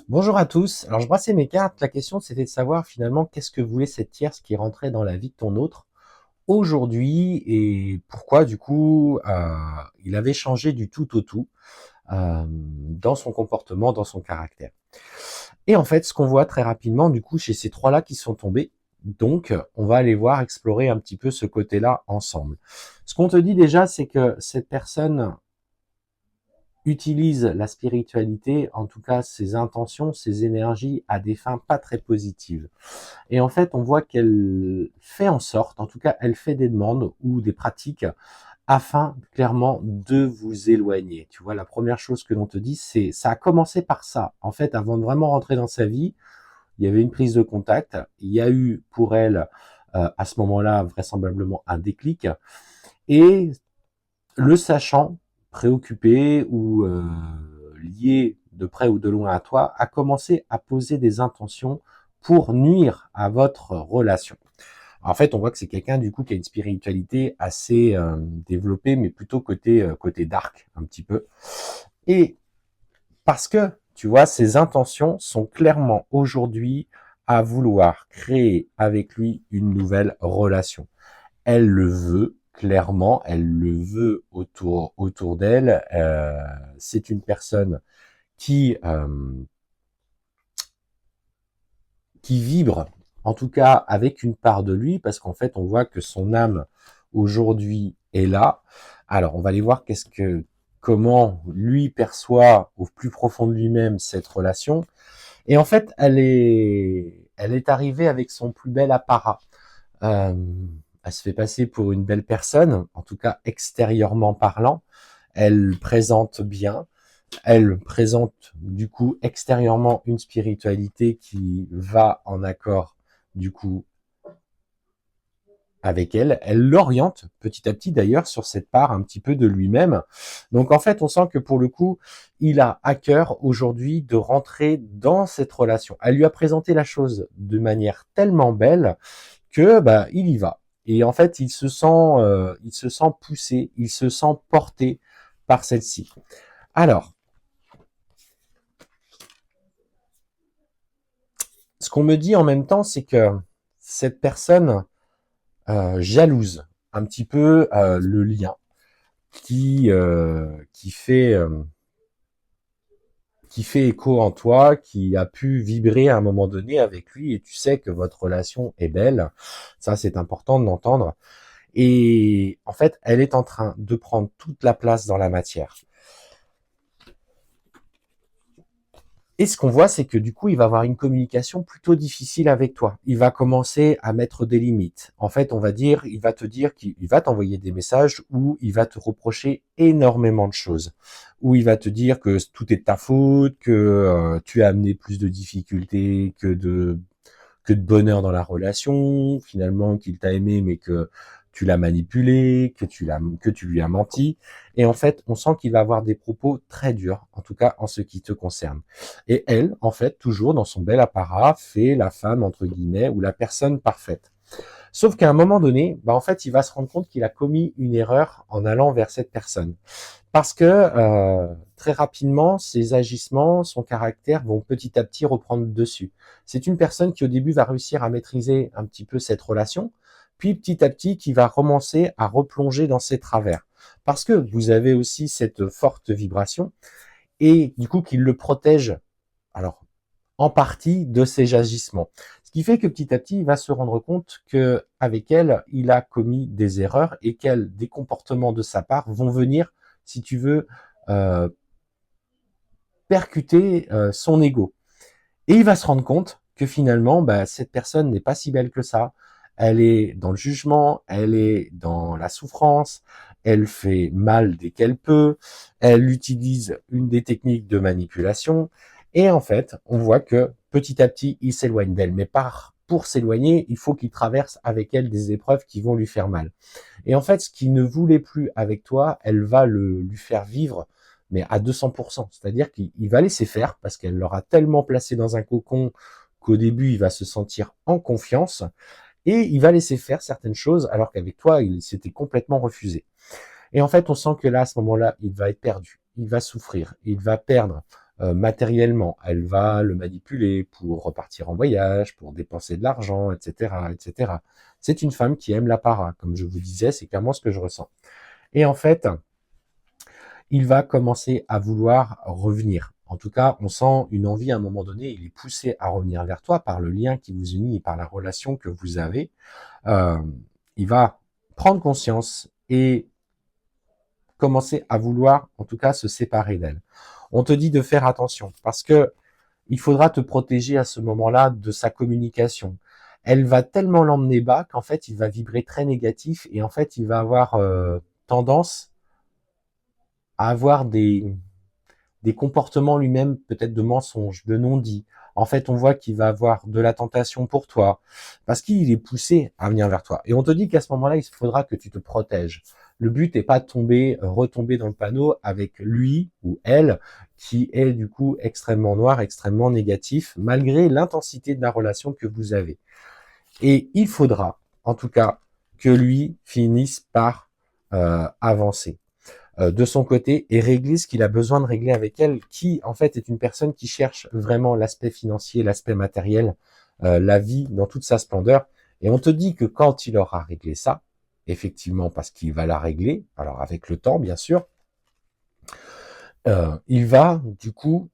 Bonjour à tous. Alors je brassais mes cartes. La question c'était de savoir finalement qu'est-ce que voulait cette tierce qui rentrait dans la vie de ton autre aujourd'hui et pourquoi du coup il avait changé du tout au tout dans son comportement, dans son caractère. Et en fait ce qu'on voit très rapidement du coup chez ces trois-là qui sont tombés, donc on va aller voir, explorer un petit peu ce côté-là ensemble. Ce qu'on te dit déjà c'est que cette personne utilise la spiritualité, en tout cas ses intentions, ses énergies, à des fins pas très positives. Et en fait, on voit qu'elle fait en sorte, en tout cas, elle fait des demandes ou des pratiques afin clairement de vous éloigner. Tu vois, la première chose que l'on te dit, c'est ça a commencé par ça. En fait, avant de vraiment rentrer dans sa vie, il y avait une prise de contact. Il y a eu pour elle, à ce moment-là, vraisemblablement un déclic. Et le sachant, préoccupé ou lié de près ou de loin à toi, a commencé à poser des intentions pour nuire à votre relation. En fait, on voit que c'est quelqu'un du coup qui a une spiritualité assez développée, mais plutôt côté dark un petit peu. Et parce que tu vois, ses intentions sont clairement aujourd'hui à vouloir créer avec lui une nouvelle relation. Elle le veut clairement, elle le veut autour d'elle. C'est une personne qui euh, qui vibre, en tout cas avec une part de lui, parce qu'en fait on voit que son âme aujourd'hui est là. Alors on va aller voir comment lui perçoit au plus profond de lui-même cette relation. Et en fait elle est arrivée avec son plus bel apparat. Euh, Elle se fait passer pour une belle personne, en tout cas extérieurement parlant. Elle présente bien. Elle présente du coup extérieurement une spiritualité qui va en accord du coup avec elle. Elle l'oriente petit à petit d'ailleurs sur cette part un petit peu de lui-même. Donc en fait, on sent que pour le coup, il a à cœur aujourd'hui de rentrer dans cette relation. Elle lui a présenté la chose de manière tellement belle que bah il y va. Et en fait, il se sent poussé, il se sent porté par celle-ci. Alors, ce qu'on me dit en même temps, c'est que cette personne jalouse un petit peu le lien qui euh, qui fait euh, qui fait écho en toi, qui a pu vibrer à un moment donné avec lui, et tu sais que votre relation est belle. Ça, c'est important de l'entendre. Et en fait, elle est en train de prendre toute la place dans la matière. Et ce qu'on voit, c'est que du coup, il va avoir une communication plutôt difficile avec toi. Il va commencer à mettre des limites. En fait, on va dire, il va te dire qu'il va t'envoyer des messages où il va te reprocher énormément de choses. Où il va te dire que tout est de ta faute, que tu as amené plus de difficultés que de bonheur dans la relation, finalement qu'il t'a aimé mais que tu l'as manipulé, que tu lui as menti. Et en fait, on sent qu'il va avoir des propos très durs, en tout cas en ce qui te concerne. Et elle, en fait, toujours dans son bel apparat, fait la femme, entre guillemets, ou la personne parfaite. Sauf qu'à un moment donné, bah en fait, il va se rendre compte qu'il a commis une erreur en allant vers cette personne. Parce que très rapidement, ses agissements, son caractère vont petit à petit reprendre le dessus. C'est une personne qui au début va réussir à maîtriser un petit peu cette relation, puis petit à petit qui va commencer à replonger dans ses travers. Parce que vous avez aussi cette forte vibration et du coup qu'il le protège, alors en partie de ses agissements. Ce qui fait que petit à petit, il va se rendre compte que avec elle, il a commis des erreurs et qu'elle, des comportements de sa part vont venir, si tu veux, euh, percuter son ego. Et il va se rendre compte que finalement, bah, cette personne n'est pas si belle que ça. Elle est dans le jugement, elle est dans la souffrance, elle fait mal dès qu'elle peut, elle utilise une des techniques de manipulation, et en fait, on voit que petit à petit, il s'éloigne d'elle. Mais pour s'éloigner, il faut qu'il traverse avec elle des épreuves qui vont lui faire mal. Et en fait, ce qu'il ne voulait plus avec toi, elle va lui faire vivre, mais à 200%. C'est-à-dire qu'il va laisser faire parce qu'elle l'aura tellement placé dans un cocon qu'au début, il va se sentir en confiance et il va laisser faire certaines choses alors qu'avec toi, il s'était complètement refusé. Et en fait, on sent que là, à ce moment-là, il va être perdu, il va souffrir, il va perdre matériellement. Elle va le manipuler pour repartir en voyage, pour dépenser de l'argent, etc., etc. C'est une femme qui aime l'apparat, comme je vous disais, c'est clairement ce que je ressens. Et en fait, il va commencer à vouloir revenir. En tout cas, on sent une envie à un moment donné, il est poussé à revenir vers toi par le lien qui vous unit et par la relation que vous avez. Euh, il va prendre conscience et commencer à vouloir, en tout cas, se séparer d'elle. On te dit de faire attention parce que il faudra te protéger à ce moment-là de sa communication. Elle va tellement l'emmener bas qu'en fait, il va vibrer très négatif et en fait, il va avoir tendance à avoir des comportements lui-même peut-être de mensonges, de non-dits. En fait, on voit qu'il va avoir de la tentation pour toi parce qu'il est poussé à venir vers toi. Et on te dit qu'à ce moment-là, il faudra que tu te protèges. Le but n'est pas de retomber dans le panneau avec lui ou elle qui est du coup extrêmement noir, extrêmement négatif, malgré l'intensité de la relation que vous avez. Et il faudra, en tout cas, que lui finisse par avancer de son côté et régler ce qu'il a besoin de régler avec elle, qui en fait est une personne qui cherche vraiment l'aspect financier, l'aspect matériel, la vie dans toute sa splendeur. Et on te dit que quand il aura réglé ça, effectivement parce qu'il va la régler, alors avec le temps bien sûr, il va du coup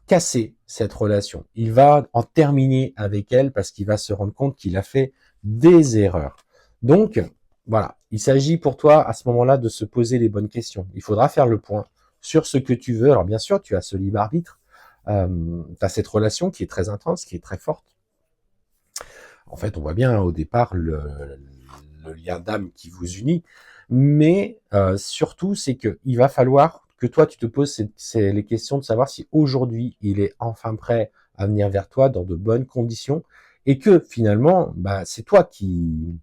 casser cette relation. Il va en terminer avec elle parce qu'il va se rendre compte qu'il a fait des erreurs. Donc, voilà, il s'agit pour toi à ce moment-là de se poser les bonnes questions. Il faudra faire le point sur ce que tu veux. Alors bien sûr, tu as ce libre arbitre, tu as cette relation qui est très intense, qui est très forte. En fait, on voit bien au départ le lien d'âme qui vous unit, mais surtout, c'est que il va falloir que toi, tu te poses les questions de savoir si aujourd'hui, il est enfin prêt à venir vers toi dans de bonnes conditions et que finalement, bah, c'est toi qui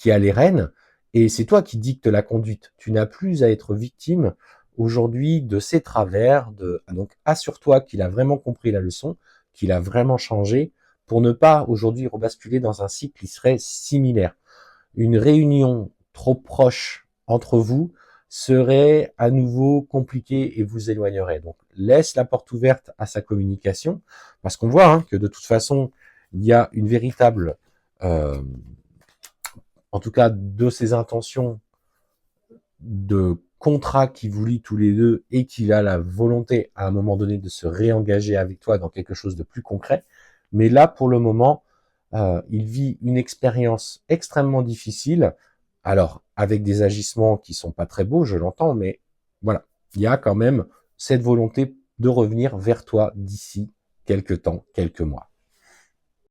a les rênes et c'est toi qui dicte la conduite. Tu n'as plus à être victime aujourd'hui de ses travers. Donc, assure-toi qu'il a vraiment compris la leçon, qu'il a vraiment changé pour ne pas aujourd'hui rebasculer dans un cycle qui serait similaire. Une réunion trop proche entre vous serait à nouveau compliquée et vous éloignerait. Donc, laisse la porte ouverte à sa communication, parce qu'on voit que de toute façon, il y a une véritable, en tout cas de ses intentions, de contrat qui vous lie tous les deux et qu'il a la volonté à un moment donné de se réengager avec toi dans quelque chose de plus concret. Mais là, pour le moment, il vit une expérience extrêmement difficile. Alors, avec des agissements qui sont pas très beaux, je l'entends, mais voilà, il y a quand même cette volonté de revenir vers toi d'ici quelques temps, quelques mois.